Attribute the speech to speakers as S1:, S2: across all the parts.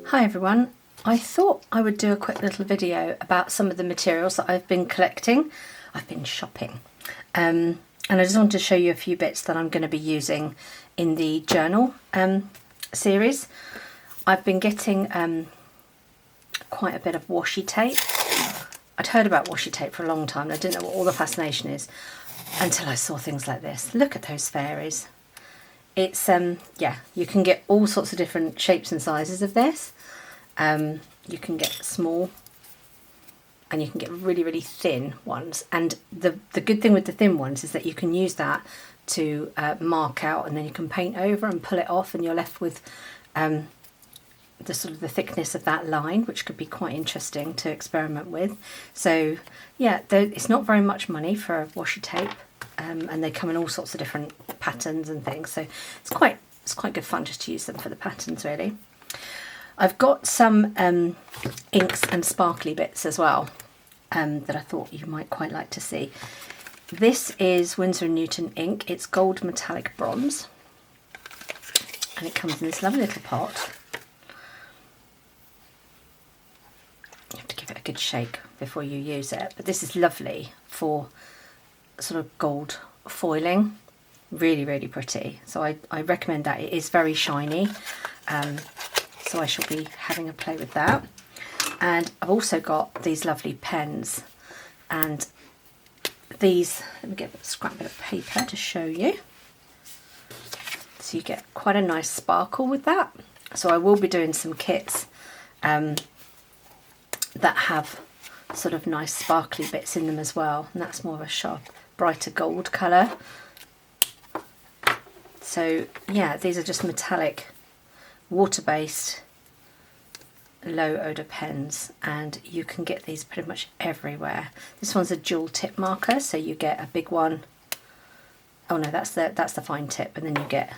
S1: Hi everyone, I thought I would do a quick little video about some of the materials that I've been collecting. I've been shopping and I just wanted to show you a few bits that I'm going to be using in the journal series. I've been getting quite a bit of washi tape. I'd heard about washi tape for a long time and I didn't know what all the fascination is until I saw things like this. Look at those fairies. It's yeah, you can get all sorts of different shapes and sizes of this. You can get small and you can get really thin ones, and the good thing with the thin ones is that you can use that to mark out, and then you can paint over and pull it off and you're left with the sort of the thickness of that line, which could be quite interesting to experiment with. So yeah, it's not very much money for washi tape, and they come in all sorts of different patterns and things, so it's quite good fun just to use them for the patterns really. I've got some inks and sparkly bits as well that I thought you might quite like to see. This is Winsor & Newton ink. It's gold metallic bronze and it comes in this lovely little pot. You have to give it a good shake before you use it, but this is lovely for sort of gold foiling. Really pretty, so I recommend that. It is very shiny, so I shall be having a play with that. And I've also got these lovely pens, and these, let me get a scrap bit of paper to show you. So you get quite a nice sparkle with that. So I will be doing some kits that have sort of nice sparkly bits in them as well, and that's more of a sharp, brighter gold colour. So yeah, these are just metallic, water-based, low odour pens, and you can get these pretty much everywhere. This one's a dual tip marker, so you get a big one. Oh no, that's the fine tip, and then you get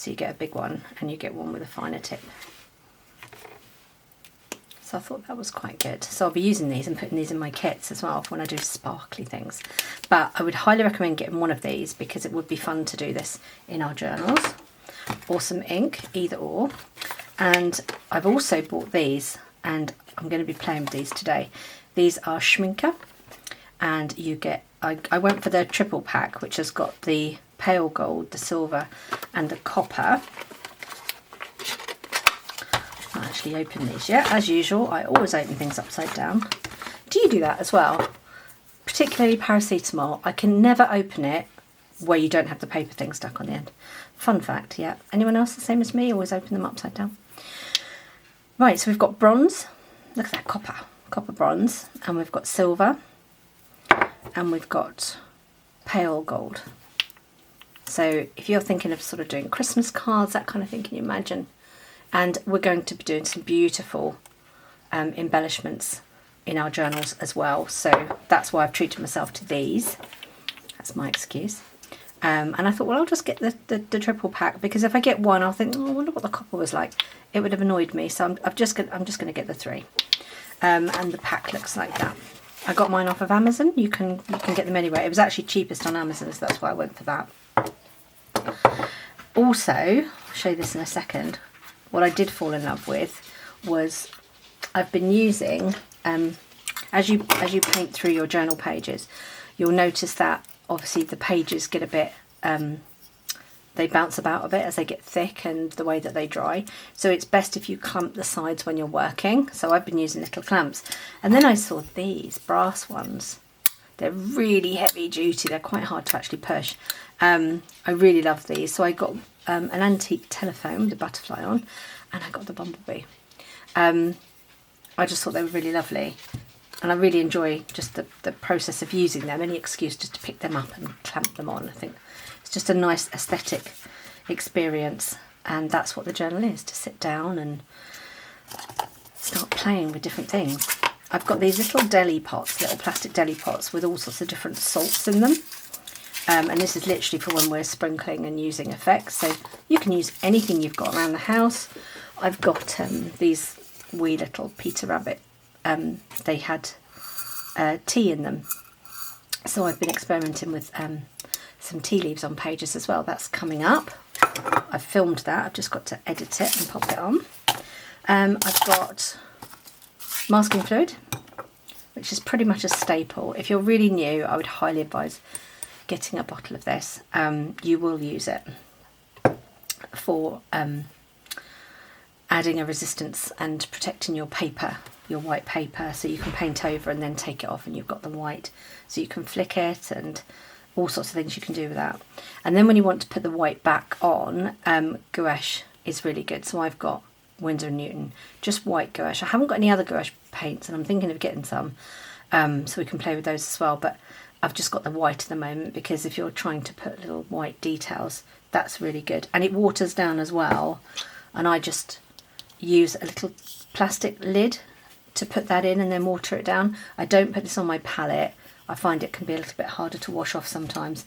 S1: a big one and you get one with a finer tip. So I thought that was quite good. So I'll be using these and putting these in my kits as well for when I do sparkly things. But I would highly recommend getting one of these because it would be fun to do this in our journals. Or some ink, either or. And I've also bought these, and I'm going to be playing with these today. These are Schminker, and you get, I went for the triple pack, which has got the pale gold, the silver and the copper. I'll actually open these yet. As usual, I always open things upside down. Do you do that as well? Particularly paracetamol. I can never open it where you don't have the paper thing stuck on the end. Fun fact, yeah. Anyone else the same as me? Always open them upside down. Right, so we've got bronze. Look at that copper bronze. And we've got silver. And we've got pale gold. So if you're thinking of sort of doing Christmas cards, that kind of thing, can you imagine? And we're going to be doing some beautiful embellishments in our journals as well. So that's why I've treated myself to these. That's my excuse. And I thought, well, I'll just get the triple pack, because if I get one, I'll think, oh, I wonder what the copper was like. It would have annoyed me. So I'm just going to get the three. And the pack looks like that. I got mine off of Amazon. You can get them anywhere. It was actually cheapest on Amazon, so that's why I went for that. Also, I'll show you this in a second. What I did fall in love with was, I've been using, as you paint through your journal pages, you'll notice that obviously the pages get a bit, they bounce about a bit as they get thick and the way that they dry. So it's best if you clamp the sides when you're working. So I've been using little clamps. And then I saw these brass ones. They're really heavy duty. They're quite hard to actually push. I really love these. So I got an antique telephone with a butterfly on, and I got the bumblebee. I just thought they were really lovely, and I really enjoy just the process of using them. Any excuse just to pick them up and clamp them on. I think it's just a nice aesthetic experience, and that's what the journal is, to sit down and start playing with different things. I've got these little deli pots, little plastic deli pots with all sorts of different salts in them. And this is literally for when we're sprinkling and using effects. So you can use anything you've got around the house. I've got these wee little Peter Rabbit. They had tea in them. So I've been experimenting with some tea leaves on pages as well. That's coming up. I've filmed that. I've just got to edit it and pop it on. I've got masking fluid, which is pretty much a staple. If you're really new, I would highly advise getting a bottle of this. You will use it for adding a resistance and protecting your paper, your white paper, so you can paint over and then take it off and you've got the white, so you can flick it and all sorts of things you can do with that. And then when you want to put the white back on, gouache is really good. So I've got Winsor & Newton, just white gouache. I haven't got any other gouache paints and I'm thinking of getting some, so we can play with those as well, but I've just got the white at the moment because if you're trying to put little white details, that's really good. And it waters down as well, and I just use a little plastic lid to put that in and then water it down. I don't put this on my palette. I find it can be a little bit harder to wash off sometimes,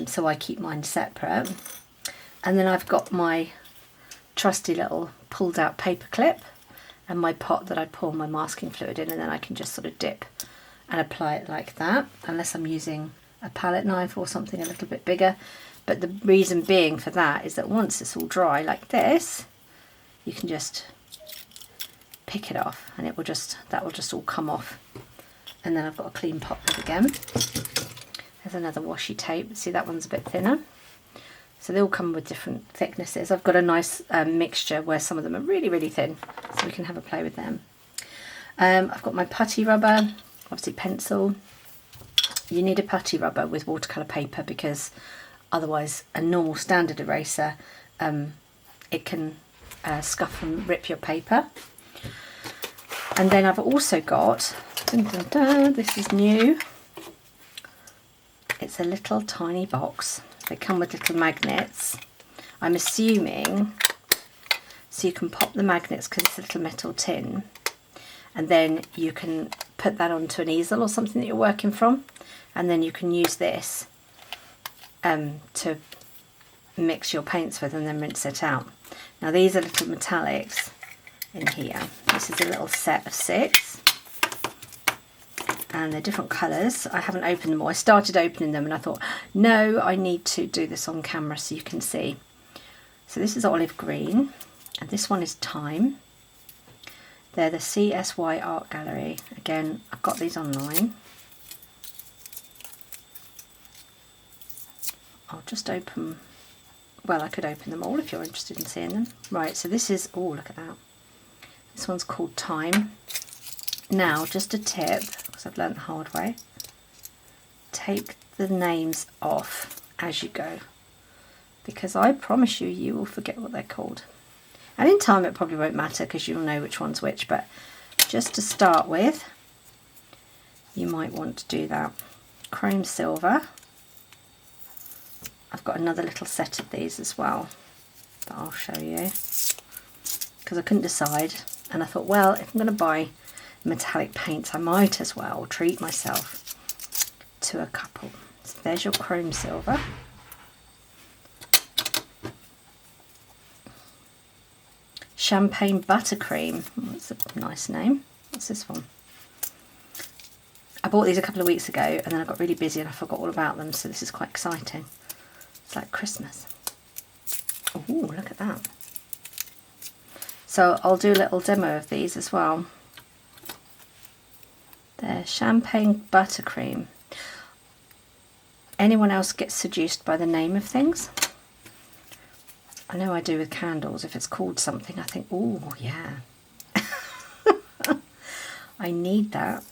S1: so I keep mine separate. And then I've got my trusty little pulled out paper clip and my pot that I pour my masking fluid in, and then I can just sort of dip and apply it like that, unless I'm using a palette knife or something a little bit bigger. But the reason being for that is that once it's all dry like this, you can just pick it off and that will just all come off. And then I've got a clean pot lid again. There's another washi tape. See, that one's a bit thinner. So they all come with different thicknesses. I've got a nice mixture where some of them are really, really thin, so we can have a play with them. I've got my putty rubber, obviously pencil. You need a putty rubber with watercolour paper because otherwise a normal standard eraser, it can scuff and rip your paper. And then I've also got, this is new, it's a little tiny box. They come with little magnets, I'm assuming, so you can pop the magnets because it's a little metal tin, and then you can put that onto an easel or something that you're working from, and then you can use this to mix your paints with and then rinse it out. Now these are little metallics in here. This is a little set of 6 and they're different colours. I haven't opened them all. I started opening them and I thought, no, I need to do this on camera so you can see. So this is olive green and this one is thyme. They're the CSY Art Gallery. Again, I've got these online. I'll just open, well, I could open them all if you're interested in seeing them. Right, so this is, oh, look at that. This one's called Thyme. Now, just a tip, because I've learnt the hard way, take the names off as you go, because I promise you, you will forget what they're called. And in time it probably won't matter because you'll know which one's which, but just to start with, you might want to do that. Chrome silver. I've got another little set of these as well that I'll show you because I couldn't decide, and I thought, well, if I'm going to buy metallic paints I might as well treat myself to a couple. So there's your chrome silver. Champagne buttercream, that's a nice name. What's this one? I bought these a couple of weeks ago and then I got really busy and I forgot all about them, so this is quite exciting. It's like Christmas. Oh, look at that. So I'll do a little demo of these as well. They're champagne buttercream. Anyone else get seduced by the name of things? I know I do with candles. If it's called something, I think, oh, yeah. I need that.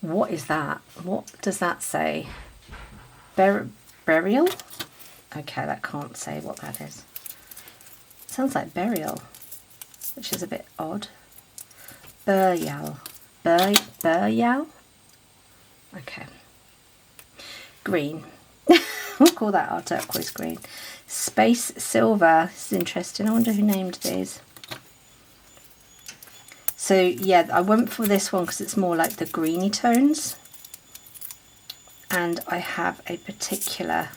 S1: What is that? What does that say? Burial? Okay, that can't say what that is. Sounds like burial, which is a bit odd. Burial. Burial? Okay. Green. We'll call that our turquoise green. Space silver. This is interesting. I wonder who named these. So yeah, I went for this one because it's more like the greeny tones. And I have a particular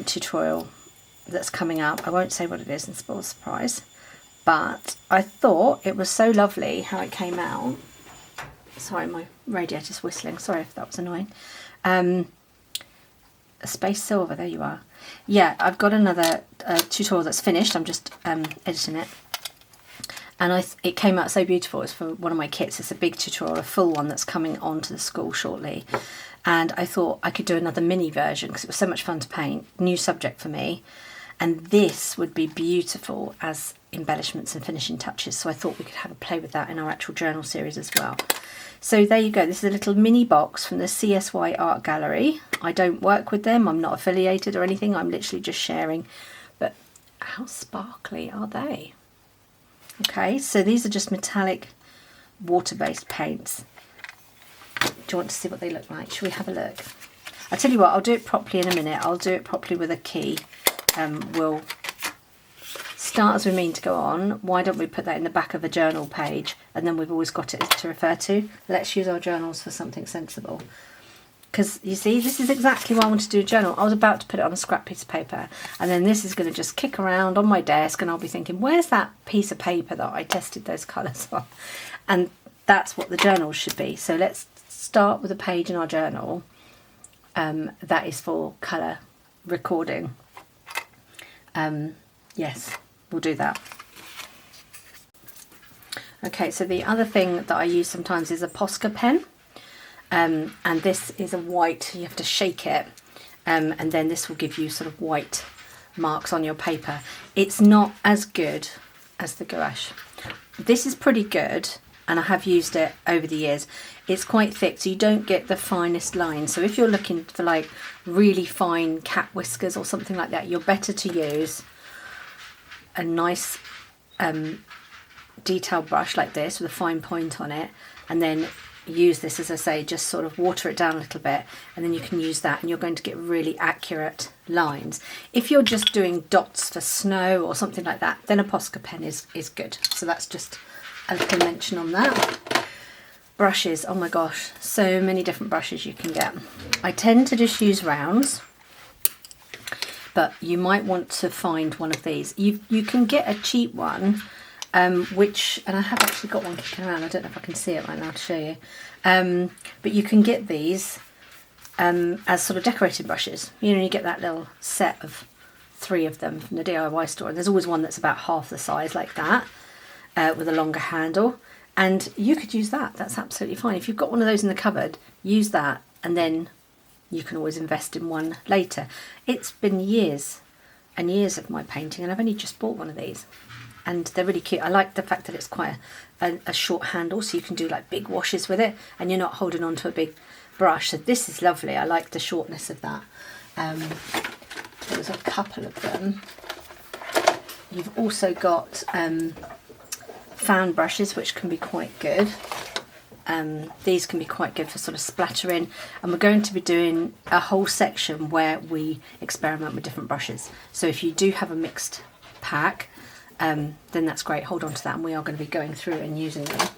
S1: tutorial that's coming up. I won't say what it is and spoil the surprise. But I thought it was so lovely how it came out. Sorry, my radiator's whistling. Sorry if that was annoying. a space silver, there you are. Yeah, I've got another tutorial that's finished. I'm just editing it. And it came out so beautiful. It's for one of my kits. It's a big tutorial, a full one that's coming onto the school shortly. And I thought I could do another mini version because it was so much fun to paint. New subject for me. And this would be beautiful as embellishments and finishing touches. So I thought we could have a play with that in our actual journal series as well. So there you go. This is a little mini box from the CSY Art Gallery. I don't work with them. I'm not affiliated or anything. I'm literally just sharing. But how sparkly are they? Okay, so these are just metallic water-based paints. Do you want to see what they look like? Shall we have a look? I'll tell you what, I'll do it properly in a minute. I'll do it properly with a key. We'll start as we mean to go on. Why don't we put that in the back of a journal page, and then we've always got it to refer to. Let's use our journals for something sensible. Because you see, this is exactly why I wanted to do a journal. I was about to put it on a scrap piece of paper, and then this is going to just kick around on my desk, and I'll be thinking, where's that piece of paper that I tested those colours on? And that's what the journal should be. So let's start with a page in our journal that is for colour recording. Yes, we'll do that. Okay, so the other thing that I use sometimes is a Posca pen. And this is a white, you have to shake it, and then this will give you sort of white marks on your paper. It's not as good as the gouache. This is pretty good, and I have used it over the years. It's quite thick, so you don't get the finest lines. So if you're looking for like really fine cat whiskers or something like that, you're better to use a nice detailed brush like this with a fine point on it, and then use this, as I say, just sort of water it down a little bit, and then you can use that and you're going to get really accurate lines. If you're just doing dots for snow or something like that, then a Posca pen is good. So that's just a little mention on that. Brushes, oh my gosh, so many different brushes you can get. I tend to just use rounds, but you might want to find one of these. You can get a cheap one, which, and I have actually got one kicking around, I don't know if I can see it right now to show you, but you can get these as sort of decorating brushes. You know, you get that little set of 3 of them from the DIY store, and there's always one that's about half the size like that, with a longer handle, and you could use that. That's absolutely fine. If you've got one of those in the cupboard, use that, and then you can always invest in one later. It's been years and years of my painting, and I've only just bought one of these. And they're really cute. I like the fact that it's quite a short handle, so you can do like big washes with it, and you're not holding on to a big brush. So this is lovely. I like the shortness of that. There's a couple of them. You've also got fan brushes, which can be quite good. These can be quite good for sort of splattering, and we're going to be doing a whole section where we experiment with different brushes. So if you do have a mixed pack, then that's great. Hold on to that, and we are going to be going through and using them.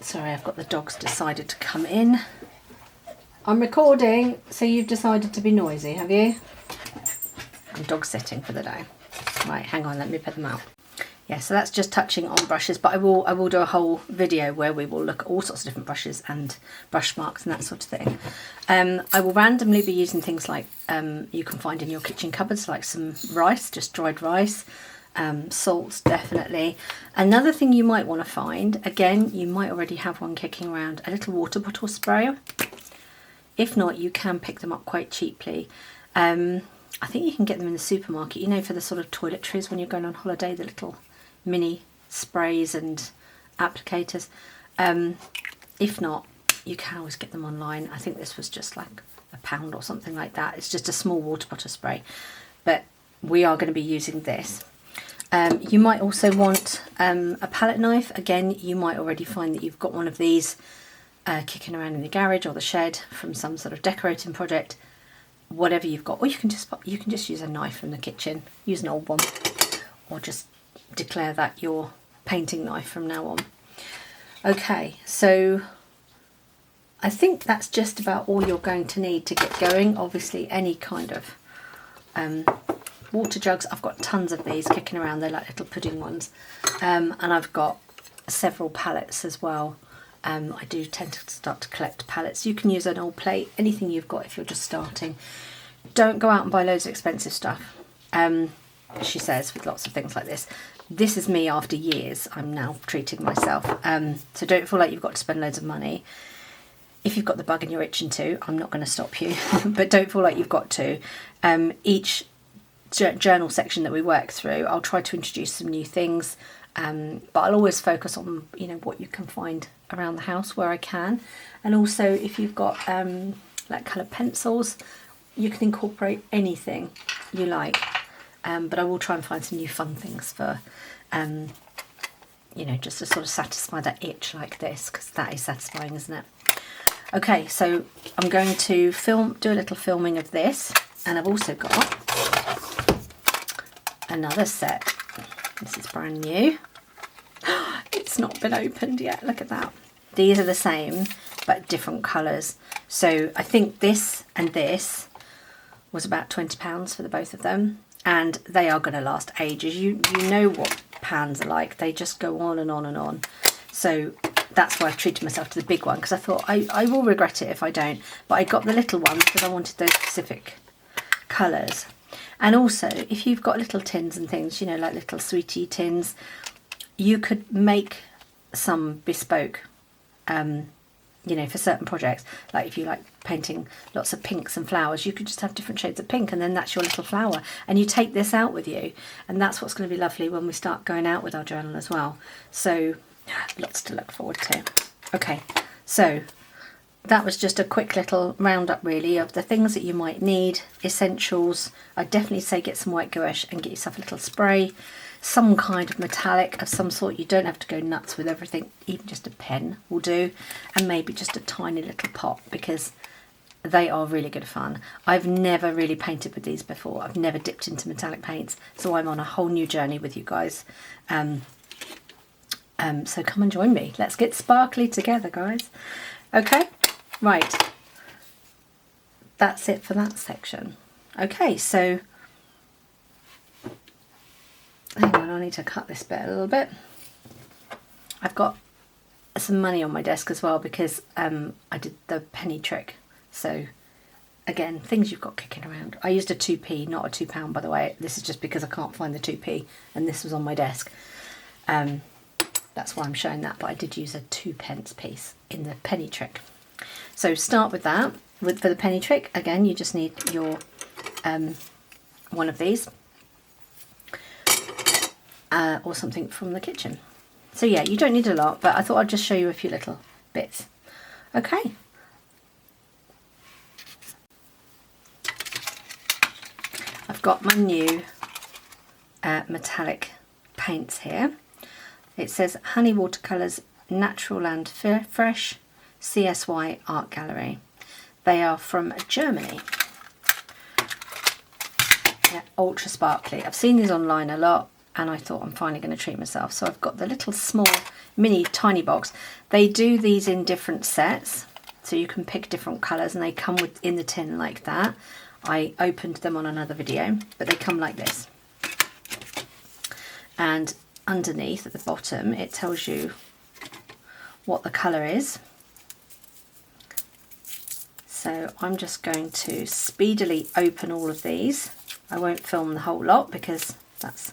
S1: Sorry, I've got the dogs decided to come in. I'm recording, so you've decided to be noisy, have you? I'm dog sitting for the day. Right, hang on, let me put them out. Yeah, so that's just touching on brushes, but I will do a whole video where we will look at all sorts of different brushes and brush marks and that sort of thing. I will randomly be using things like you can find in your kitchen cupboards, like some rice, just dried rice, salts definitely. Another thing you might want to find, again, you might already have one kicking around, a little water bottle sprayer. If not, you can pick them up quite cheaply. I think you can get them in the supermarket, you know, for the sort of toiletries when you're going on holiday, the little mini sprays and applicators. If not, you can always get them online. I think this was just like £1 or something like that. It's just a small water bottle spray, but we are going to be using this. You might also want a palette knife. Again, you might already find that you've got one of these kicking around in the garage or the shed from some sort of decorating project. Whatever you've got, or you can just use a knife from the kitchen. Use an old one, or just declare that your painting knife from now on. Okay, so I think that's just about all you're going to need to get going. Obviously, any kind of water jugs. I've got tons of these kicking around. They're like little pudding ones, and I've got several palettes as well I do tend to start to collect palettes. You can use an old plate, anything you've got if you're just starting. Don't go out and buy loads of expensive stuff, she says, with lots of things like this. This is me after years. I'm now treating myself. So don't feel like you've got to spend loads of money. If you've got the bug and you're itching to, I'm not going to stop you, but don't feel like you've got to. Each journal section that we work through, I'll try to introduce some new things, but I'll always focus on, you know, what you can find around the house where I can. And also, if you've got like coloured pencils, you can incorporate anything you like, but I will try and find some new fun things for, you know, just to sort of satisfy that itch like this, because that is satisfying, isn't it? Okay, so I'm going to do a little filming of this, and I've also got another set. This is brand new. It's not been opened yet, look at that. These are the same, but different colours. So I think this and this was about £20 for the both of them, and they are going to last ages. You know what pans are like, they just go on and on and on. So that's why I've treated myself to the big one, because I thought I will regret it if I don't. But I got the little one because I wanted those specific colours. And also, if you've got little tins and things, you know, like little sweetie tins, you could make some bespoke, you know, for certain projects. Like if you like painting lots of pinks and flowers, you could just have different shades of pink, and then that's your little flower. And you take this out with you, and that's what's going to be lovely when we start going out with our journal as well. So lots to look forward to. Okay, so that was just a quick little roundup really of the things that you might need, essentials. I'd definitely say get some white gouache and get yourself a little spray, some kind of metallic of some sort. You don't have to go nuts with everything, even just a pen will do, and maybe just a tiny little pot, because they are really good fun. I've never really painted with these before. I've never dipped into metallic paints, so I'm on a whole new journey with you guys. So come and join me. Let's get sparkly together, guys. Okay, right. That's it for that section. Okay, so hang on, I need to cut this bit a little bit. I've got some money on my desk as well, because I did the penny trick. So again, things you've got kicking around. I used a 2p, not a £2, by the way. This is just because I can't find the 2p, and this was on my desk. That's why I'm showing that, but I did use a 2p piece in the penny trick. So start with that. For the penny trick, again, you just need your one of these, or something from the kitchen. So yeah, you don't need a lot, but I thought I'd just show you a few little bits. Okay. I've got my new metallic paints here. It says Honey Watercolours Natural and Fresh CSY Art Gallery. They are from Germany. Yeah, ultra sparkly. I've seen these online a lot, and I thought I'm finally going to treat myself. So I've got the little small mini tiny box. They do these in different sets, so you can pick different colours, and they come in the tin like that. I opened them on another video, but they come like this. And underneath at the bottom it tells you what the colour is. So I'm just going to speedily open all of these. I won't film the whole lot because that's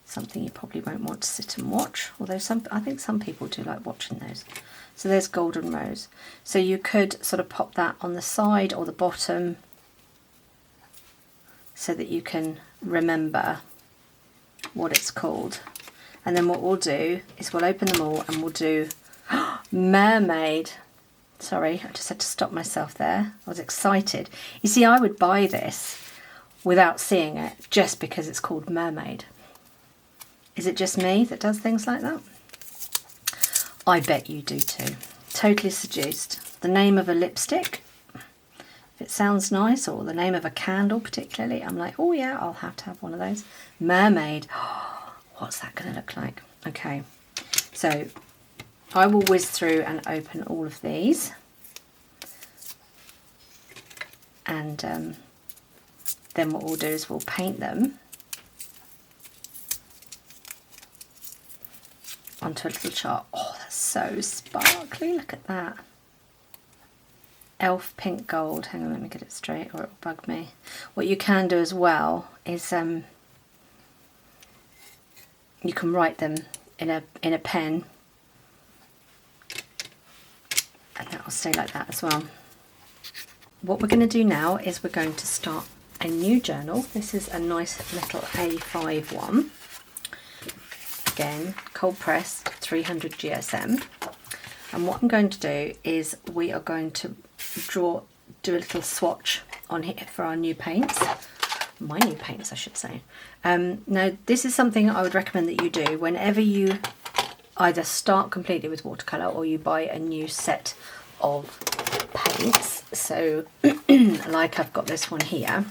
S1: something you probably won't want to sit and watch, although I think some people do like watching those. So there's Golden Rose. So you could sort of pop that on the side or the bottom so that you can remember what it's called. And then what we'll do is we'll open them all and we'll do Mermaid. Sorry, I just had to stop myself there. I was excited. You see, I would buy this without seeing it just because it's called Mermaid. Is it just me that does things like that? I bet you do too. Totally seduced. The name of a lipstick, if it sounds nice, or the name of a candle particularly, I'm like, oh yeah, I'll have to have one of those. Mermaid. What's that going to look like? Okay, so I will whiz through and open all of these, and then what we'll do is we'll paint them onto a little chart. Oh, that's So sparkly, look at that. Elf pink gold. Hang on, let me get it straight or it'll bug me. What you can do as well is you can write them in a pen, and that will stay like that as well. What we're going to do now is we're going to start a new journal. This is a nice little A5 one. Again, cold pressed, 300 GSM. And what I'm going to do is we are going to do a little swatch on here for our new paints. My new paints, I should say. Now, this is something I would recommend that you do whenever you either start completely with watercolour or you buy a new set of paints. So, like I've got this one here.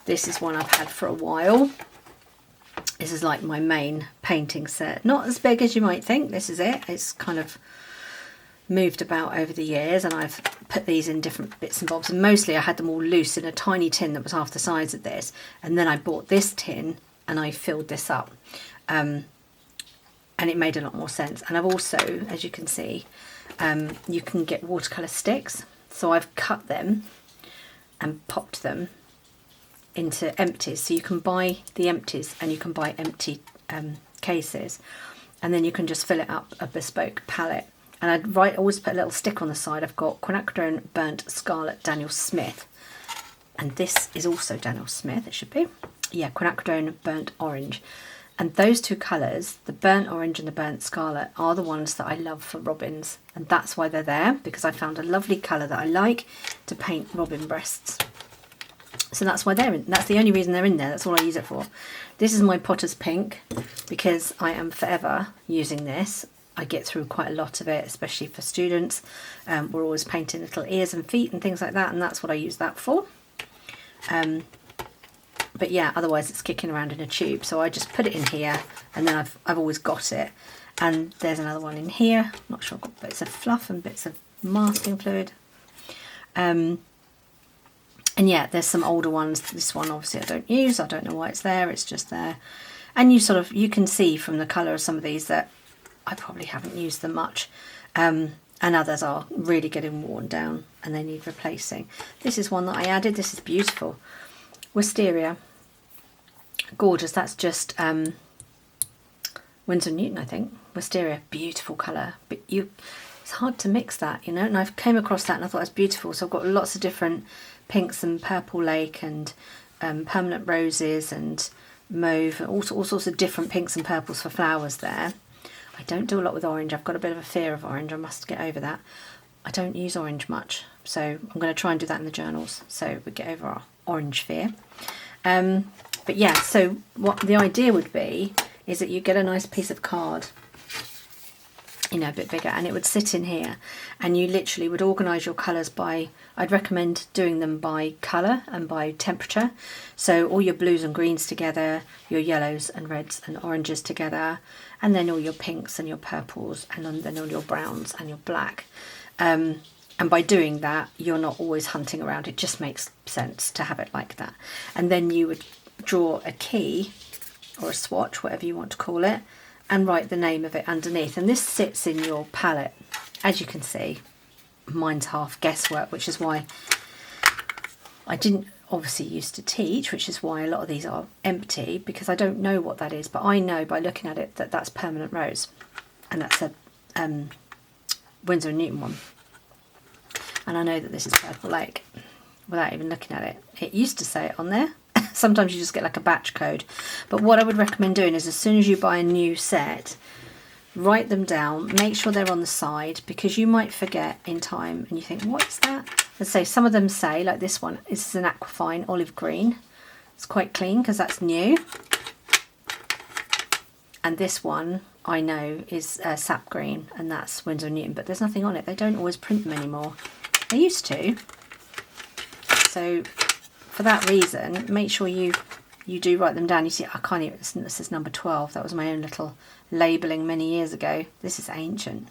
S1: This is one I've had for a while. This is like my main painting set. Not as big as you might think. This is it. It's kind of moved about over the years, and I've put these in different bits and bobs, and mostly I had them all loose in a tiny tin that was half the size of this, and then I bought this tin and I filled this up, and it made a lot more sense. And I've also, as you can see, you can get watercolour sticks, so I've cut them and popped them into empties, so you can buy the empties and you can buy empty cases, and then you can just fill it up a bespoke palette. And I'd always put a little stick on the side. I've got Quinacridone Burnt Scarlet Daniel Smith. And this is also Daniel Smith, it should be. Yeah, Quinacridone Burnt Orange. And those two colours, the burnt orange and the burnt scarlet, are the ones that I love for robins. And that's why they're there, because I found a lovely colour that I like to paint robin breasts. So that's why they're in. That's the only reason they're in there. That's all I use it for. This is my Potter's Pink, because I am forever using this. I get through quite a lot of it, especially for students. We're always painting little ears and feet and things like that, and that's what I use that for. But yeah, otherwise it's kicking around in a tube, so I just put it in here, and then I've always got it. And there's another one in here. Not sure, I've got bits of fluff and bits of masking fluid. And yeah, there's some older ones. This one obviously I don't use. I don't know why it's there. It's just there. And you can see from the colour of some of these that I probably haven't used them much, and others are really getting worn down and they need replacing. This is one that I added. This is beautiful. Wisteria. Gorgeous. That's just Winsor & Newton, I think. Wisteria. Beautiful colour. But it's hard to mix that, you know, and I came across that and I thought it was beautiful. So I've got lots of different pinks and purple lake and permanent roses and mauve, all sorts of different pinks and purples for flowers there. I don't do a lot with orange. I've got a bit of a fear of orange. I must get over that. I don't use orange much, so I'm going to try and do that in the journals, so we get over our orange fear. But yeah, so what the idea would be is that you get a nice piece of card, you know, a bit bigger, and it would sit in here, and you literally would organise your colours by, I'd recommend doing them by colour and by temperature. So all your blues and greens together, your yellows and reds and oranges together, and then all your pinks and your purples, and then all your browns and your black. And by doing that, you're not always hunting around. It just makes sense to have it like that. And then you would draw a key or a swatch, whatever you want to call it, and write the name of it underneath. And this sits in your palette. As you can see, mine's half guesswork, which is why I didn't obviously used to teach, which is why a lot of these are empty, because I don't know what that is, but I know by looking at it that that's permanent rose, and that's a Winsor & Newton one. And I know that this is Purple Lake without even looking at it. It used to say it on there. Sometimes you just get like a batch code. But what I would recommend doing is as soon as you buy a new set, write them down, make sure they're on the side, because you might forget in time and you think, what's that? Let's say some of them say, like this one, this is an Aquafine Olive Green. It's quite clean because that's new. And this one I know is Sap Green, and that's Winsor & Newton, but there's nothing on it. They don't always print them anymore. They used to. So for that reason, make sure you do write them down. You see, I can't even, this is number 12. That was my own little labelling many years ago. This is ancient.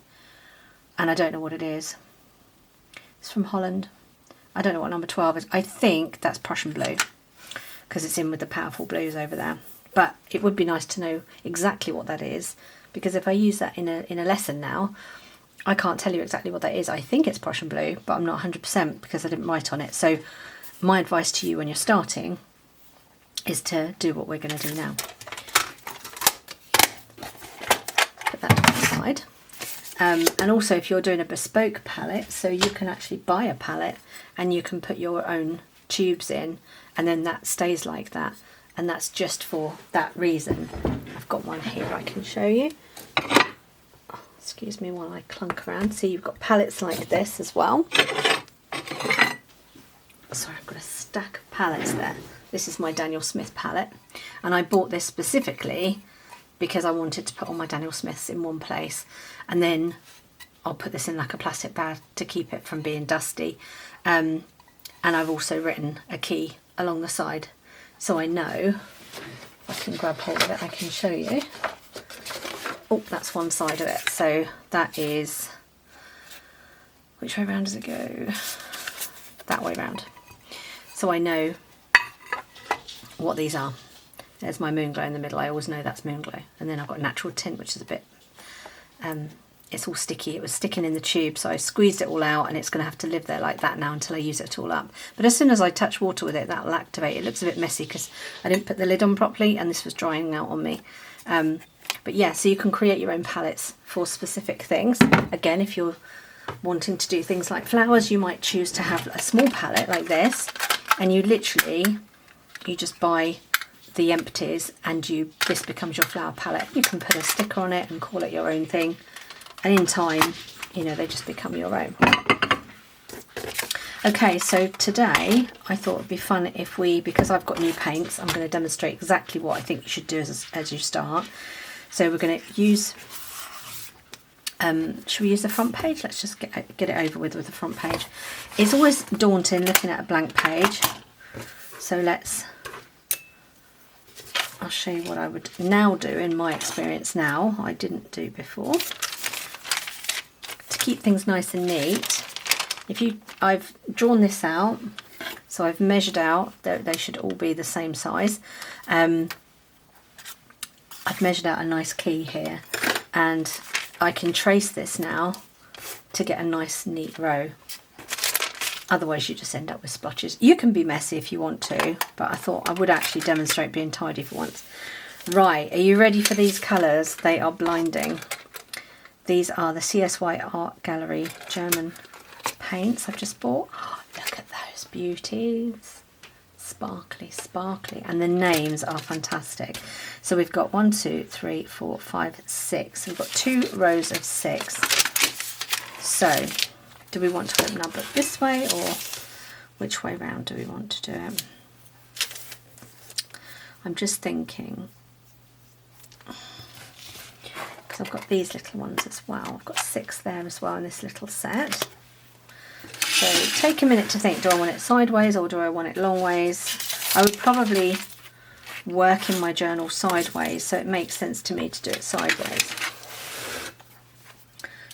S1: And I don't know what it is. It's from Holland. I don't know what number 12 is. I think that's Prussian blue, because it's in with the powerful blues over there. But it would be nice to know exactly what that is, because if I use that in a lesson now, I can't tell you exactly what that is. I think it's Prussian blue, but I'm not 100% because I didn't write on it. So my advice to you when you're starting is to do what we're going to do now. Put that to the side. And also if you're doing a bespoke palette, so you can actually buy a palette and you can put your own tubes in, and then that stays like that, and that's just for that reason. I've got one here I can show you. Excuse me while I clunk around. So you've got palettes like this as well. Sorry, I've got a stack of palettes there. This is my Daniel Smith palette, and I bought this specifically because I wanted to put all my Daniel Smiths in one place, and then I'll put this in like a plastic bag to keep it from being dusty. And I've also written a key along the side, so I know, if I can grab hold of it, I can show you. Oh, that's one side of it. So that is, which way round does it go? That way round. So I know what these are. There's my moon glow in the middle. I always know that's moon glow. And then I've got natural tint, which is a bit, it's all sticky. It was sticking in the tube, so I squeezed it all out, and it's going to have to live there like that now until I use it all up. But as soon as I touch water with it, that will activate. It looks a bit messy because I didn't put the lid on properly, and this was drying out on me. But yeah, so you can create your own palettes for specific things. Again, if you're wanting to do things like flowers, you might choose to have a small palette like this, and you just buy the empties, and this becomes your flower palette. You can put a sticker on it and call it your own thing, and in time, you know, they just become your own. Okay, so today I thought it'd be fun if because I've got new paints, I'm going to demonstrate exactly what I think you should do as you start. So we're going to use, should we use the front page? Let's just get it over with the front page. It's always daunting looking at a blank page. So I'll show you what I would now do in my experience now, I didn't do before. To keep things nice and neat, I've drawn this out, so I've measured out, they should all be the same size. I've measured out a nice key here, and I can trace this now to get a nice neat row. Otherwise you just end up with splotches. You can be messy if you want to, but I thought I would actually demonstrate being tidy for once. Right, are you ready for these colours? They are blinding. These are the CSY Art Gallery German paints I've just bought. Oh, look at those beauties. Sparkly, sparkly, and the names are fantastic. So we've got 1, 2, 3, 4, 5, 6. So we've got 2 rows of 6. So do we want to open our book this way, or which way round do we want to do it? I'm just thinking, because I've got these little ones as well. I've got 6 there as well in this little set. So take a minute to think, do I want it sideways or do I want it long ways? I would probably work in my journal sideways, so it makes sense to me to do it sideways.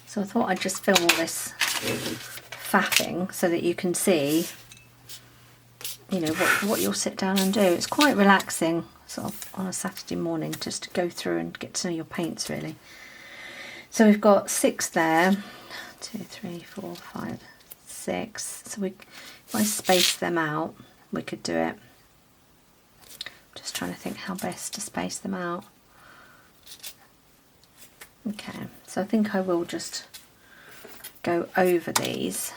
S1: So I thought I'd just film all this faffing so that you can see, you know, what you'll sit down and do. It's quite relaxing sort of on a Saturday morning just to go through and get to know your paints really. So we've got 6 there, 2, 3, 4, 5, 6. So if I space them out, we could do it. Just trying to think how best to space them out. Okay, so I think I will just go over these,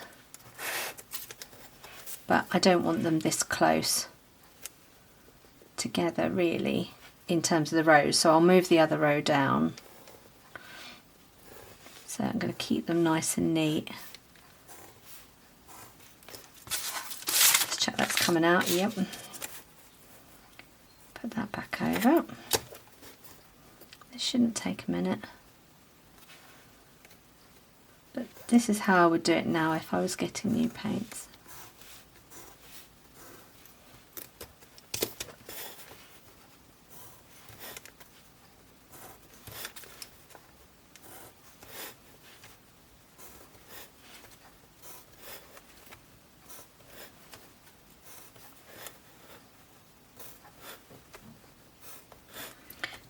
S1: but I don't want them this close together really in terms of the rows, so I'll move the other row down. So I'm going to keep them nice and neat. Let's check that's coming out. Yep. Put that back over. This shouldn't take a minute. But this is how I would do it now if I was getting new paints.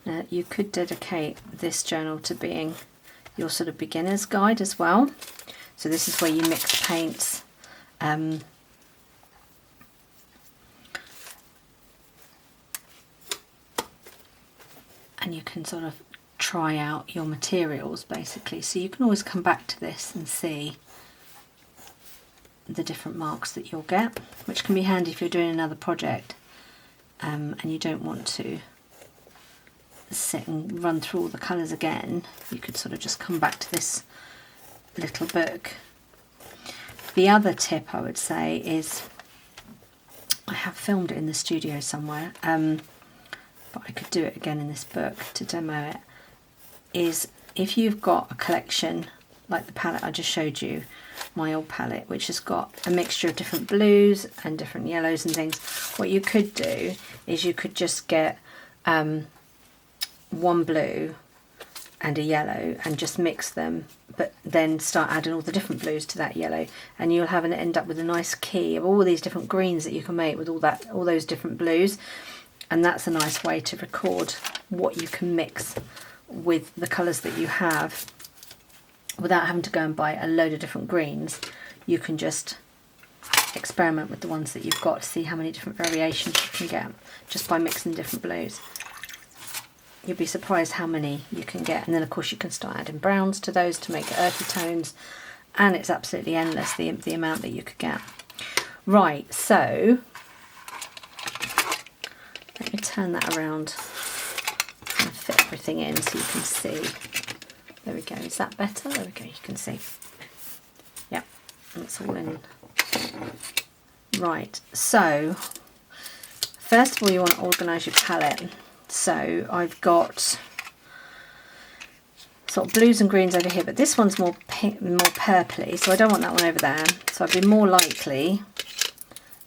S1: Now you could dedicate this journal to being your sort of beginner's guide as well. So this is where you mix paints. And you can sort of try out your materials basically. So you can always come back to this and see the different marks that you'll get, which can be handy if you're doing another project and you don't want to sit and run through all the colours again. You could sort of just come back to this little book. The other tip I would say is, I have filmed it in the studio somewhere, but I could do it again in this book to demo it, is if you've got a collection like the palette I just showed you, my old palette, which has got a mixture of different blues and different yellows and things, what you could do is you could just get one blue and a yellow and just mix them, but then start adding all the different blues to that yellow, and you'll have end up with a nice key of all these different greens that you can make with all those different blues. And that's a nice way to record what you can mix with the colours that you have without having to go and buy a load of different greens. You can just experiment with the ones that you've got to see how many different variations you can get just by mixing different blues. You'll be surprised how many you can get, and then of course you can start adding browns to those to make earthy tones, and it's absolutely endless the amount that you could get. Right, so let me turn that around and fit everything in so you can see. There we go, is that better? There we go, you can see. Yep, that's all in. Right, so first of all you want to organise your palette. So I've got sort of blues and greens over here, but this one's more pink, more purpley, so I don't want that one over there. So I'd be more likely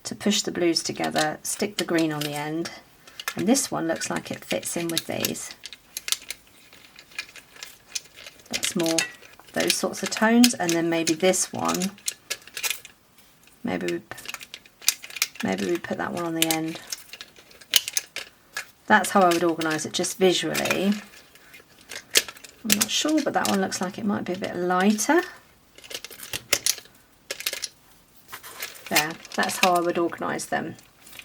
S1: to push the blues together, stick the green on the end, and this one looks like it fits in with these. That's more those sorts of tones, and then maybe this one, maybe we put that one on the end. That's how I would organise it, just visually. I'm not sure, but that one looks like it might be a bit lighter. There, that's how I would organise them.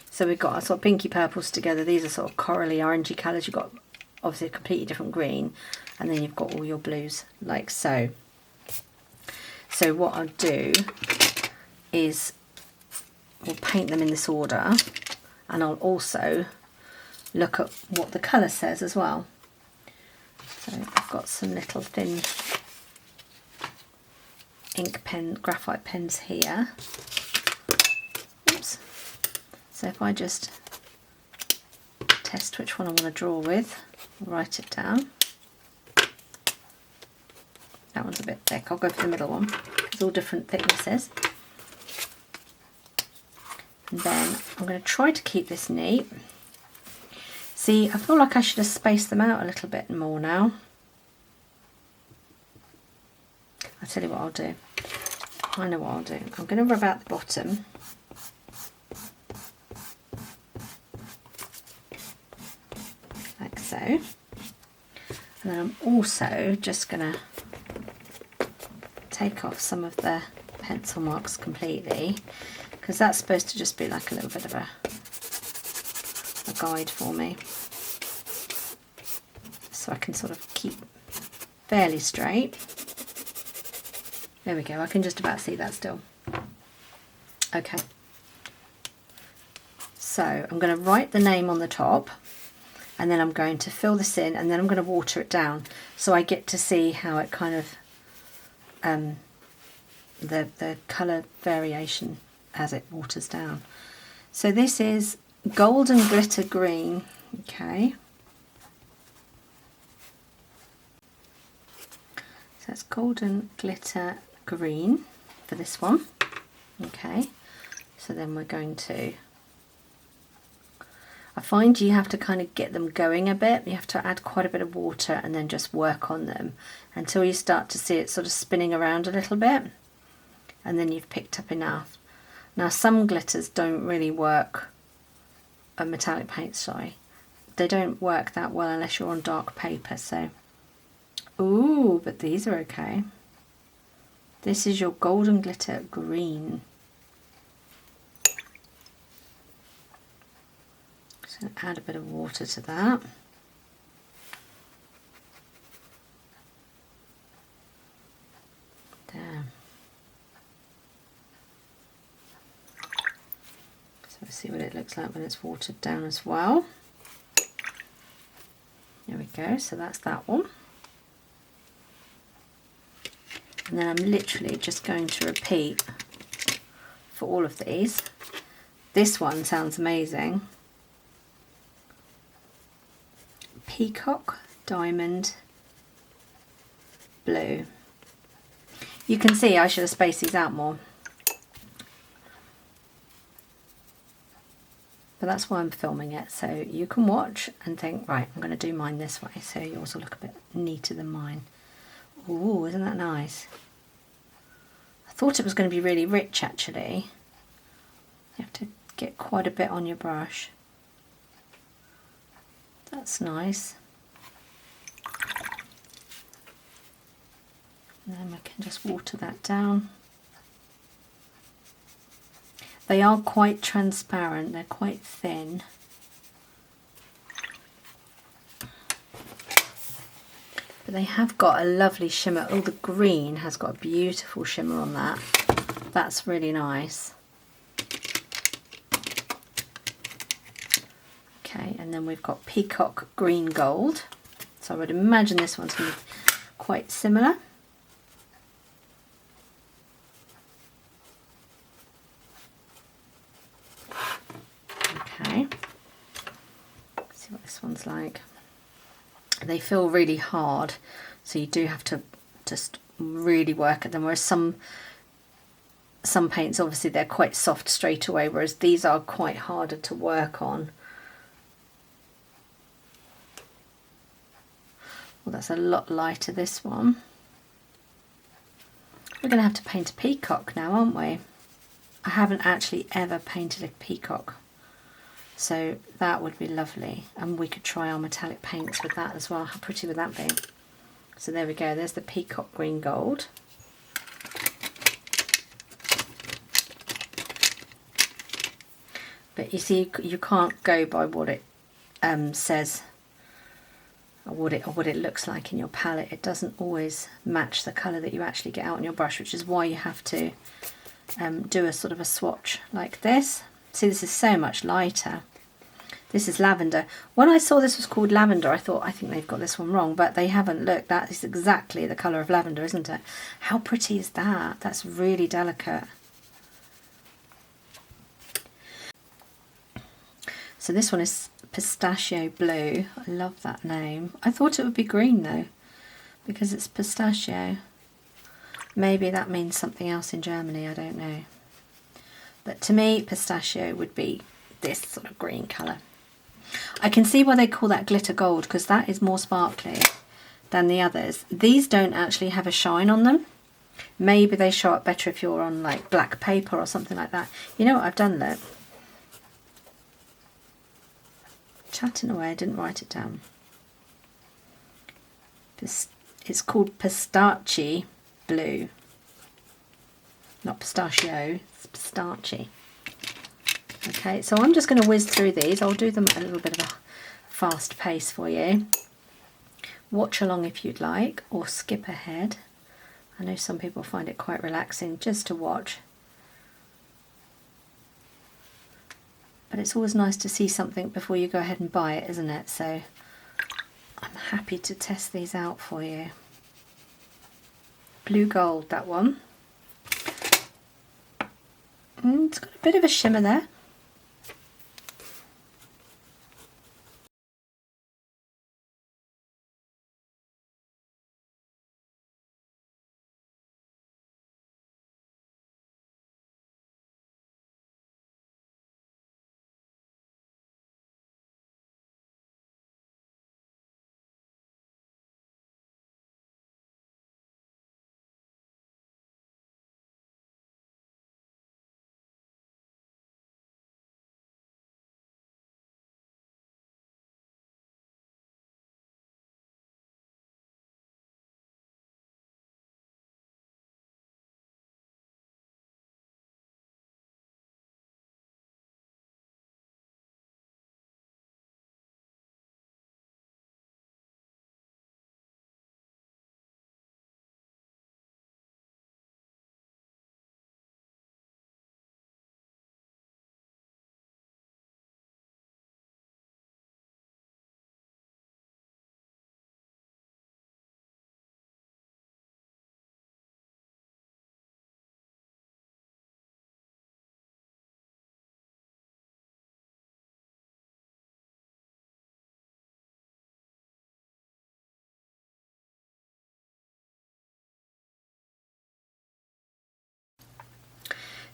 S1: So we've got our sort of pinky purples together. These are sort of corally orangey colours. You've got obviously a completely different green, and then you've got all your blues like so. So what I'll do is we'll paint them in this order, and I'll also look at what the colour says as well. So I've got some little thin ink pen, graphite pens here. Oops. So if I just test which one I want to draw with, I'll write it down. That one's a bit thick, I'll go for the middle one. It's all different thicknesses. And then I'm going to try to keep this neat. See, I feel like I should have spaced them out a little bit more now. I'll tell you what I'll do. I know what I'll do. I'm going to rub out the bottom. Like so. And then I'm also just going to take off some of the pencil marks completely, because that's supposed to just be like a little bit of a guide for me, so I can sort of keep fairly straight. There we go, I can just about see that still. Okay, so I'm going to write the name on the top, and then I'm going to fill this in, and then I'm going to water it down so I get to see how it kind of the colour variation as it waters down. So this is Golden Glitter Green, okay. So that's Golden Glitter Green for this one, okay. So then we're going to, I find you have to kind of get them going a bit. You have to add quite a bit of water and then just work on them until you start to see it sort of spinning around a little bit, and then you've picked up enough. Now some glitters don't really work, metallic paints, sorry, they don't work that well unless you're on dark paper. So, ooh, but these are okay. This is your golden glitter green. Just going to add a bit of water to that. There. So let's see what it looks like when it's watered down as well. There we go, so that's that one. And then I'm literally just going to repeat for all of these. This one sounds amazing. Peacock Diamond Blue. You can see I should have spaced these out more. But that's why I'm filming it, so you can watch and think, right, I'm going to do mine this way, so yours will look a bit neater than mine. Ooh, isn't that nice? I thought it was going to be really rich, actually. You have to get quite a bit on your brush. That's nice. And then we can just water that down. They are quite transparent, they're quite thin. But they have got a lovely shimmer. Oh, the green has got a beautiful shimmer on that. That's really nice. Okay, and then we've got Peacock Green Gold. So I would imagine this one's going to be quite similar. Okay, let's see what this one's like. They feel really hard, so you do have to just really work at them, whereas some paints, obviously they're quite soft straight away, whereas these are quite harder to work on. Well, that's a lot lighter, this one. We're going to have to paint a peacock now, aren't we? I haven't actually ever painted a peacock, so that would be lovely, and we could try our metallic paints with that as well. How pretty would that be? So there we go, there's the Peacock Green Gold. But you see, you can't go by what it says or what it looks like in your palette. It doesn't always match the colour that you actually get out on your brush, which is why you have to do a sort of a swatch like this. See, this is so much lighter. This is lavender. When I saw this was called lavender, I thought, I think they've got this one wrong, but they haven't. Look, that is exactly the colour of lavender, isn't it? How pretty is that? That's really delicate. So this one is Pistachio Blue. I love that name. I thought it would be green though, because it's pistachio. Maybe that means something else in Germany, I don't know. But to me, pistachio would be this sort of green colour. I can see why they call that glitter gold, because that is more sparkly than the others. These don't actually have a shine on them. Maybe they show up better if you're on like black paper or something like that. You know what I've done though? Chatting away, I didn't write it down. It's called Pistachio Blue. Not pistachio, it's pistachio. Okay, so I'm just going to whiz through these. I'll do them at a little bit of a fast pace for you. Watch along if you'd like, or skip ahead. I know some people find it quite relaxing just to watch. But it's always nice to see something before you go ahead and buy it, isn't it? So I'm happy to test these out for you. Blue gold, that one. It's got a bit of a shimmer there.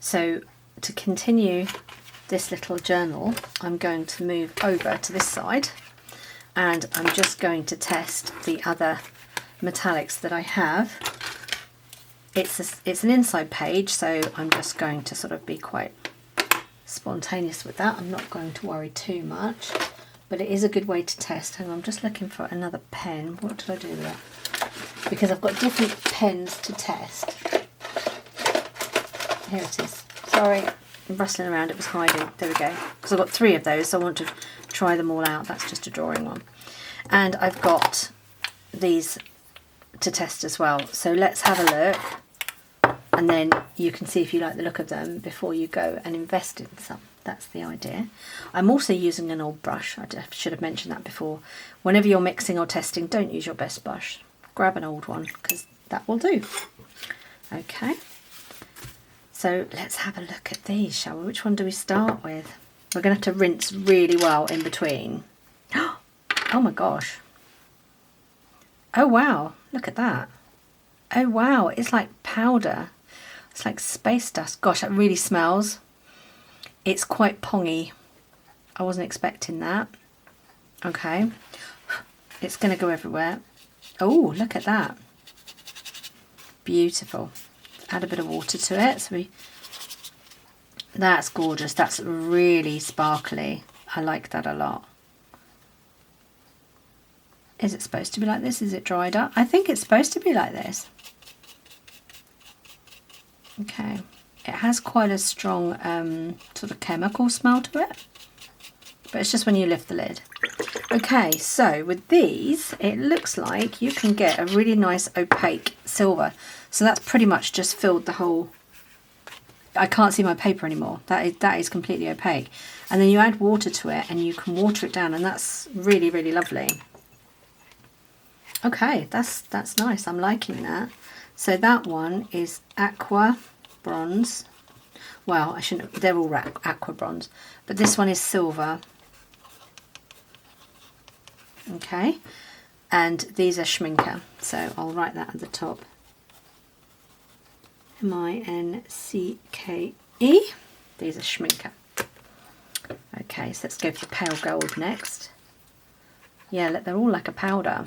S1: So to continue this little journal, I'm going to move over to this side, and I'm just going to test the other metallics that I have. It's an inside page, so I'm just going to sort of be quite spontaneous with that. I'm not going to worry too much, but it is a good way to test. Hang on, I'm just looking for another pen. What did I do with that? Because I've got different pens to test. Here it is. Sorry, I'm rustling around, it was hiding. There we go. Because I've got 3 of those, so I want to try them all out. That's just a drawing one. And I've got these to test as well. So let's have a look, and then you can see if you like the look of them before you go and invest in some. That's the idea. I'm also using an old brush. I should have mentioned that before. Whenever you're mixing or testing, don't use your best brush. Grab an old one, because that will do. Okay. So let's have a look at these, shall we? Which one do we start with? We're going to have to rinse really well in between. Oh my gosh. Oh wow, look at that. Oh wow, it's like powder. It's like space dust. Gosh, that really smells. It's quite pongy. I wasn't expecting that. Okay. It's going to go everywhere. Oh, look at that. Beautiful. Add a bit of water to it. So that's gorgeous. That's really sparkly. I like that a lot. Is it supposed to be like this? Is it dried up? I think it's supposed to be like this. Okay. It has quite a strong sort of chemical smell to it, but it's just when you lift the lid. Okay, so with these, it looks like you can get a really nice opaque silver. So that's pretty much just filled the whole. I can't see my paper anymore. That is completely opaque. And then you add water to it, and you can water it down, and that's really, really lovely. Okay, that's nice. I'm liking that. So that one is aqua bronze. Well, I shouldn't. They're all aqua bronze, but this one is silver. Okay, and these are schminke. So I'll write that at the top. Minske. These are schminke. Okay, so let's go for the pale gold next. Yeah, look, they're all like a powder.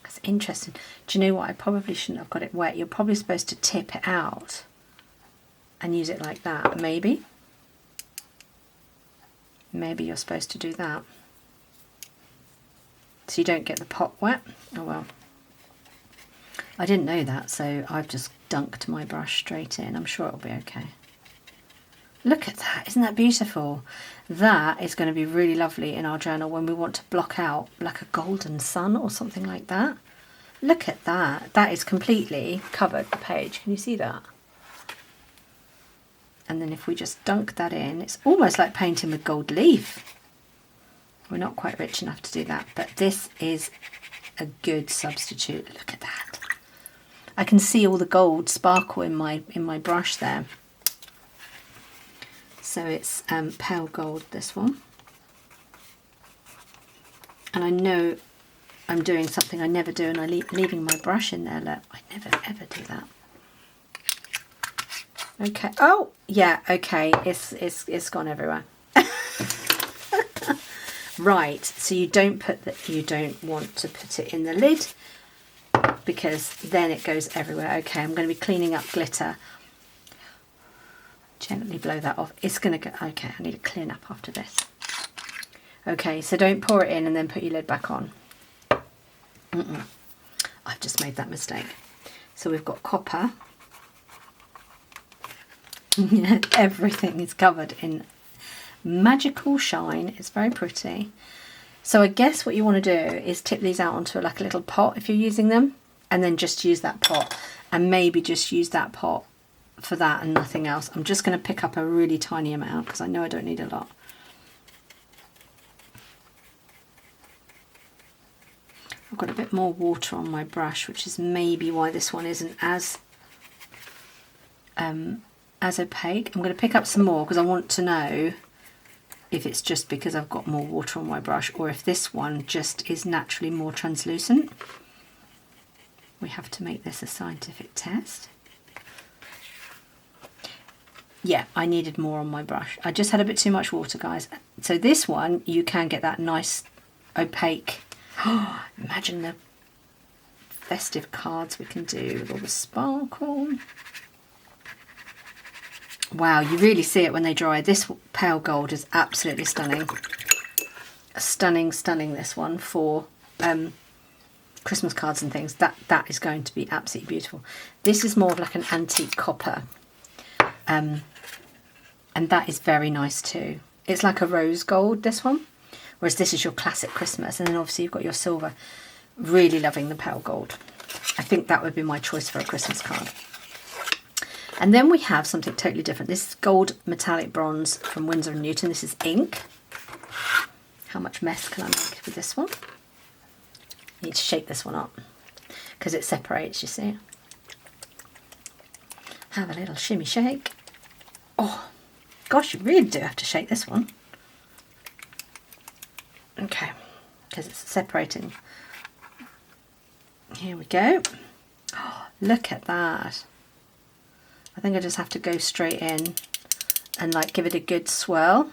S1: That's interesting. Do you know what? I probably shouldn't have got it wet. You're probably supposed to tip it out and use it like that. Maybe. Maybe you're supposed to do that. So you don't get the pot wet. Oh well. I didn't know that, so I've just dunked my brush straight in. I'm sure it'll be okay. Look at that. Isn't that beautiful? That is going to be really lovely in our journal when we want to block out like a golden sun or something like that. Look at that. That is completely covered the page. Can you see that? And then if we just dunk that in, it's almost like painting with gold leaf. We're not quite rich enough to do that, but this is a good substitute. Look at that. I can see all the gold sparkle in my brush there. So it's pale gold, this one. And I know I'm doing something I never do, and I'm leaving my brush in there. Look, I never ever do that. Okay. Oh, yeah. Okay. It's gone everywhere. Right. So you don't want to put it in the lid, because then it goes everywhere. Okay. I'm going to be cleaning up glitter. Gently blow that off. It's going to go. Okay. I need to clean up after this. Okay. So don't pour it in and then put your lid back on. I've just made that mistake. So we've got copper. Everything is covered in magical shine. It's very pretty. So I guess what you want to do is tip these out onto like a little pot if you're using them, and then just use that pot, and maybe just use that pot for that and nothing else. I'm just going to pick up a really tiny amount because I know I don't need a lot. I've got a bit more water on my brush, which is maybe why this one isn't as opaque. I'm going to pick up some more because I want to know if it's just because I've got more water on my brush, or if this one just is naturally more translucent. We have to make this a scientific test. yeah, I needed more on my brush. I just had a bit too much water, guys. So this one, you can get that nice opaque. Oh, imagine the festive cards we can do with all the sparkle. Wow, you really see it when they dry. This pale gold is absolutely stunning. Stunning, stunning, this one for Christmas cards and things. That is going to be absolutely beautiful. This is more of like an antique copper. And that is very nice too. It's like a rose gold, this one. Whereas this is your classic Christmas. And then obviously you've got your silver. Really loving the pale gold. I think that would be my choice for a Christmas card. And then we have something totally different. This is gold metallic bronze from Winsor & Newton. This is ink. How much mess can I make with this one? I need to shake this one up because it separates, you see. Have a little shimmy shake. Oh, gosh, you really do have to shake this one. Okay, because it's separating. Here we go. Oh, look at that. I think I just have to go straight in and like give it a good swirl.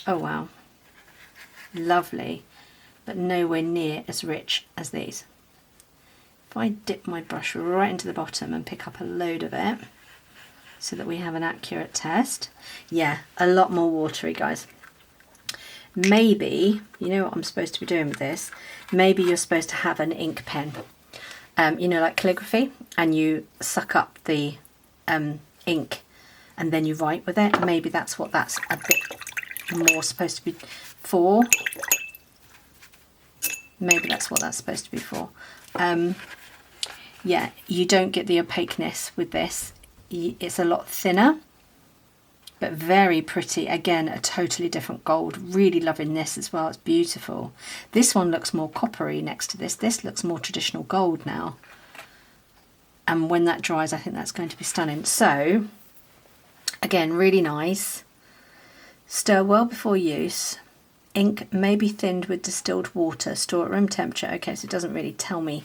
S1: Oh wow, lovely, but nowhere near as rich as these. If I dip my brush right into the bottom and pick up a load of it so that we have an accurate test. Yeah, a lot more watery, guys. Maybe, you know what I'm supposed to be doing with this? Maybe you're supposed to have an ink pen, you know, like calligraphy, and you suck up the ink and then you write with it. Maybe that's what that's a bit more supposed to be for. Maybe that's what that's supposed to be for. Yeah, you don't get the opaqueness with this. It's a lot thinner, but very pretty. Again, a totally different gold. Really loving this as well. It's beautiful. This one looks more coppery next to this. This looks more traditional gold now. And when that dries, I think that's going to be stunning. So, again, really nice. Stir well before use. Ink may be thinned with distilled water. Store at room temperature. Okay, so it doesn't really tell me.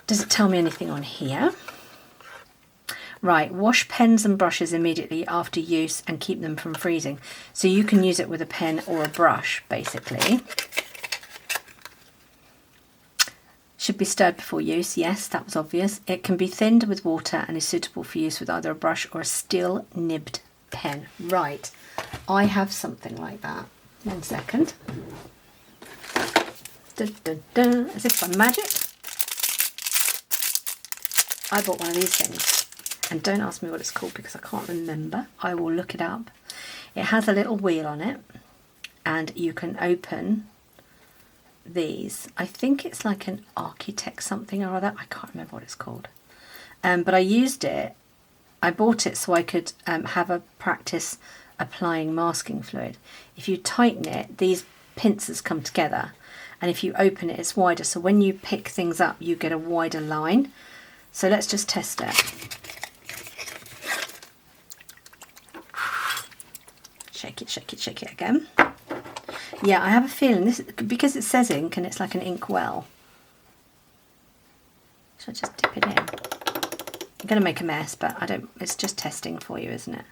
S1: Does it tell me anything on here? Right, wash pens and brushes immediately after use and keep them from freezing. So you can use it with a pen or a brush, basically. Should be stirred before use. Yes, that was obvious. It can be thinned with water and is suitable for use with either a brush or a steel nibbed pen. Right, I have something like that. 1 second. Dun, dun, dun. As if by magic. I bought one of these things. And don't ask me what it's called because I can't remember. I will look it up. It has a little wheel on it and you can open these. I think it's like an architect something or other. I can't remember what it's called. But I used it. I bought it so I could have a practice applying masking fluid. If you tighten it, these pincers come together. And if you open it, it's wider. So when you pick things up, you get a wider line. So let's just test it. Shake it, shake it, shake it again. Yeah, I have a feeling this, because it says ink and it's like an ink well. Should I just dip it in? I'm going to make a mess, but I don't. It's just testing for you, isn't it?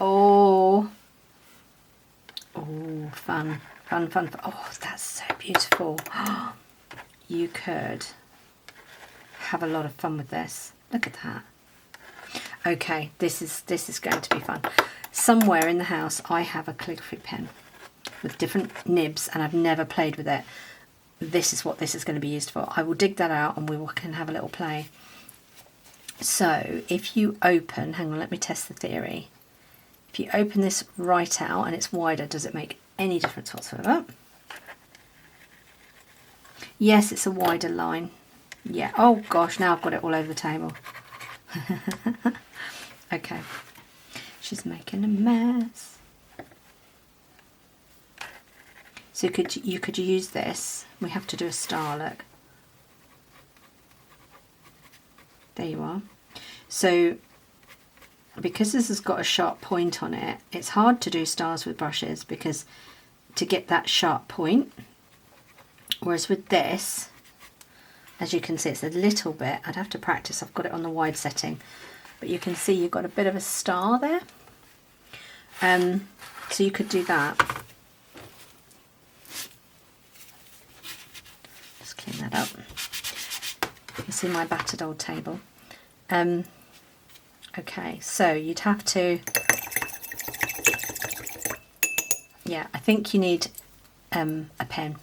S1: Oh, oh, fun, fun, fun, fun. Oh, that's so beautiful. You could have a lot of fun with this. Look at that. Okay, this is going to be fun. Somewhere in the house I have a calligraphy pen with different nibs and I've never played with it. This is what this is going to be used for. I will dig that out and we can have a little play. So if you open, hang on, let me test the theory. If you open this right out and it's wider, does it make any difference whatsoever? Yes, it's a wider line. Yeah, oh gosh, now I've got it all over the table. Okay, she's making a mess. So you could use this. We have to do a star, look. There you are. So because this has got a sharp point on it, it's hard to do stars with brushes because to get that sharp point. Whereas with this, As you can see, it's a little bit, I'd have to practice, I've got it on the wide setting, but you can see you've got a bit of a star there. So you could do that. Just clean that up. You can see my battered old table. Okay, so you'd have to, yeah, I think you need a pen.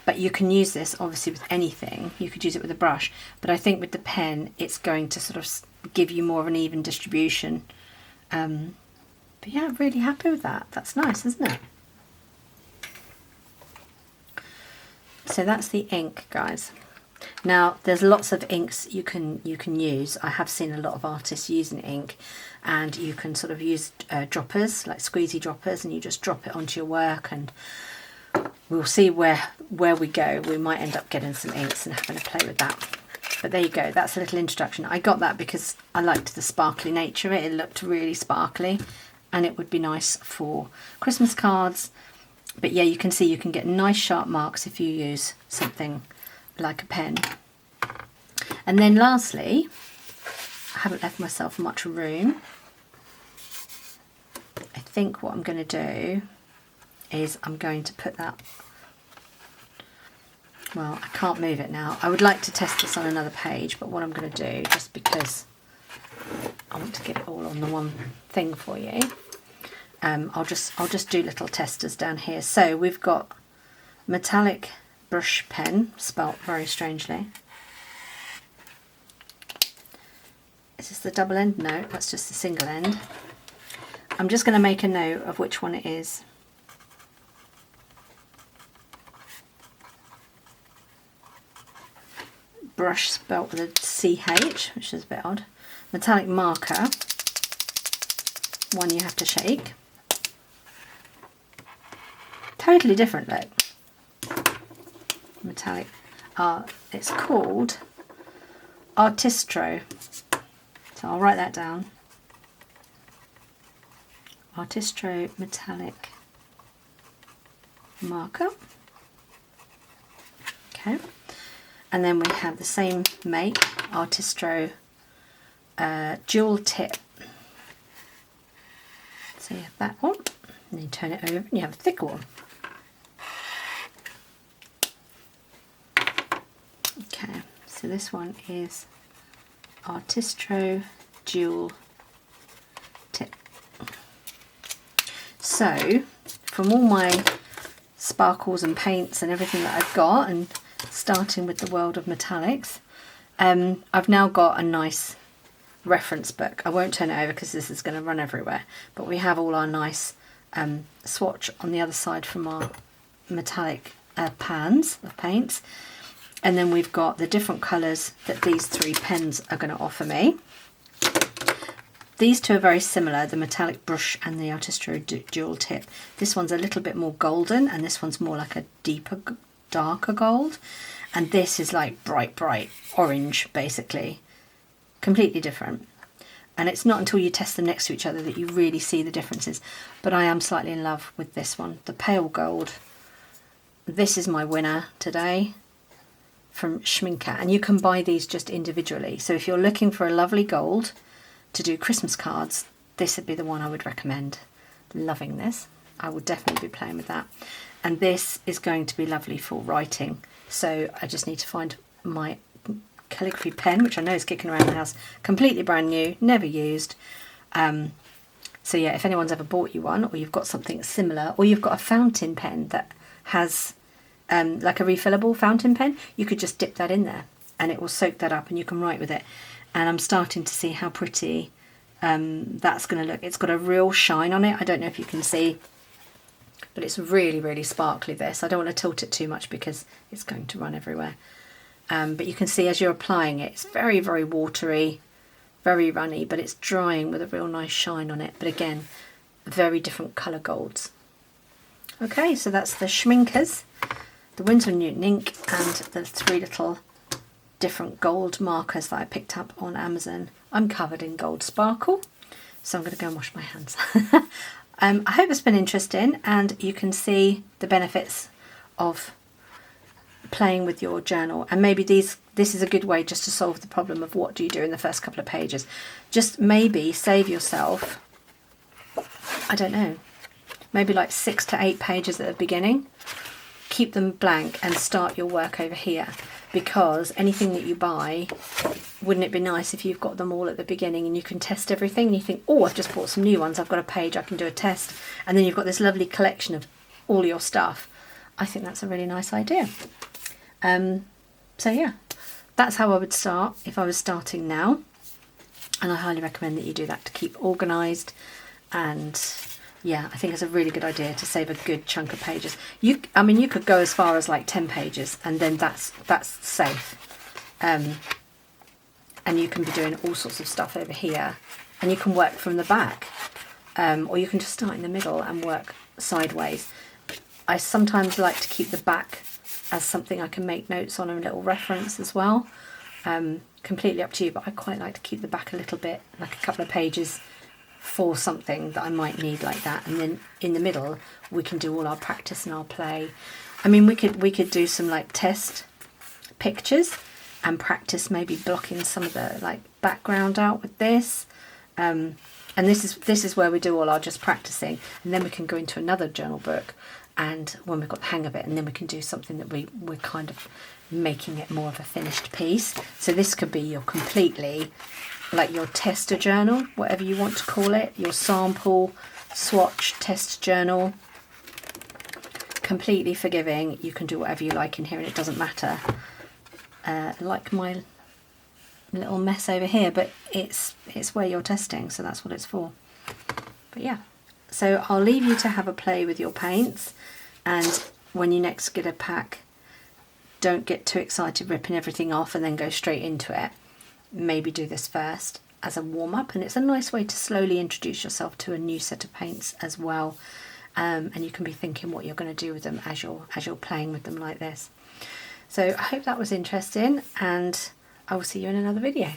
S1: But you can use this obviously with anything. You could use it with a brush, but I think with the pen it's going to sort of give you more of an even distribution. But yeah, I'm really happy with that. That's nice, isn't it? So that's the ink, guys. Now there's lots of inks you can use. I have seen a lot of artists using ink, and you can sort of use droppers, like squeezy droppers, and you just drop it onto your work, and we'll see where we go. We might end up getting some inks and having a play with that. But there you go, that's a little introduction. I got that because I liked the sparkly nature of it. It looked really sparkly and it would be nice for Christmas cards. But yeah, you can see you can get nice sharp marks if you use something like a pen. And then lastly, I haven't left myself much room. I think what I'm going to do is I'm going to put that, well, I can't move it now. I would like to test this on another page, but what I'm going to do, just because I want to get it all on the one thing for you, I'll just do little testers down here. So we've got metallic brush pen, spelt very strangely. Is this the double end? No, that's just the single end. I'm just going to make a note of which one it is. Brush spelt with a CH, which is a bit odd. Metallic marker, one you have to shake. Totally different look. Metallic, it's called Artistro. So I'll write that down. Artistro metallic marker. Okay. And then we have the same make, Artistro dual tip. So you have that one, and you turn it over and you have a thicker one. Okay, so this one is Artistro dual tip. So from all my sparkles and paints and everything that I've got, and starting with the world of metallics, I've now got a nice reference book. I won't turn it over because this is going to run everywhere, but we have all our nice swatch on the other side from our metallic pans of paints, and then we've got the different colours that these three pens are going to offer me. These two are very similar, the metallic brush and the Artistro dual tip. This one's a little bit more golden and this one's more like a deeper, darker gold, and this is like bright orange, basically. Completely different. And it's not until you test them next to each other that you really see the differences. But I am slightly in love with this one, the pale gold. This is my winner today from Schminker, and you can buy these just individually. So if you're looking for a lovely gold to do Christmas cards, this would be the one I would recommend. Loving this. I will definitely be playing with that. And this is going to be lovely for writing. So I just need to find my calligraphy pen, which I know is kicking around the house, completely brand new, never used. So yeah, if anyone's ever bought you one, or you've got something similar, or you've got a fountain pen that has like a refillable fountain pen, you could just dip that in there and it will soak that up and you can write with it. And I'm starting to see how pretty that's going to look. It's got a real shine on it. I don't know if you can see, but it's really sparkly, this. I don't want to tilt it too much because it's going to run everywhere. But you can see as you're applying it, it's very watery, very runny, but it's drying with a real nice shine on it. But again, very different colour golds. Okay, so that's the Schminkers, the Winsor & Newton ink, and the three little different gold markers that I picked up on Amazon. I'm covered in gold sparkle, so I'm going to go and wash my hands. I hope it's been interesting, and you can see the benefits of playing with your journal. And maybe this is a good way just to solve the problem of what do you do in the first couple of pages. Just maybe save yourself, I don't know, maybe like 6 to 8 pages at the beginning. Keep them blank and start your work over here, because anything that you buy, wouldn't it be nice if you've got them all at the beginning and you can test everything and you think, oh, I've just bought some new ones, I've got a page, I can do a test, and then you've got this lovely collection of all your stuff. I think that's a really nice idea. So yeah, that's how I would start if I was starting now, and I highly recommend that you do that to keep organised. And yeah, I think it's a really good idea to save a good chunk of pages. I mean, you could go as far as like 10 pages, and then that's safe. And you can be doing all sorts of stuff over here, and you can work from the back, or you can just start in the middle and work sideways. I sometimes like to keep the back as something I can make notes on, and a little reference as well. Completely up to you, but I quite like to keep the back a little bit, like a couple of pages, for something that I might need like that. And then in the middle we can do all our practice and our play. I mean, we could do some like test pictures and practice maybe blocking some of the like background out with this. And this is where we do all our just practicing, and then we can go into another journal book, and when we've got the hang of it, and then we can do something that we're kind of making it more of a finished piece. So this could be your completely, like your tester journal, whatever you want to call it, your sample, swatch, test journal. Completely forgiving, you can do whatever you like in here and it doesn't matter. Like my little mess over here, but it's where you're testing, so that's what it's for. But yeah, so I'll leave you to have a play with your paints, and when you next get a pack, don't get too excited ripping everything off and then go straight into it. Maybe do this first as a warm-up, and it's a nice way to slowly introduce yourself to a new set of paints as well. And you can be thinking what you're going to do with them as you're playing with them like this. So I hope that was interesting, and I will see you in another video.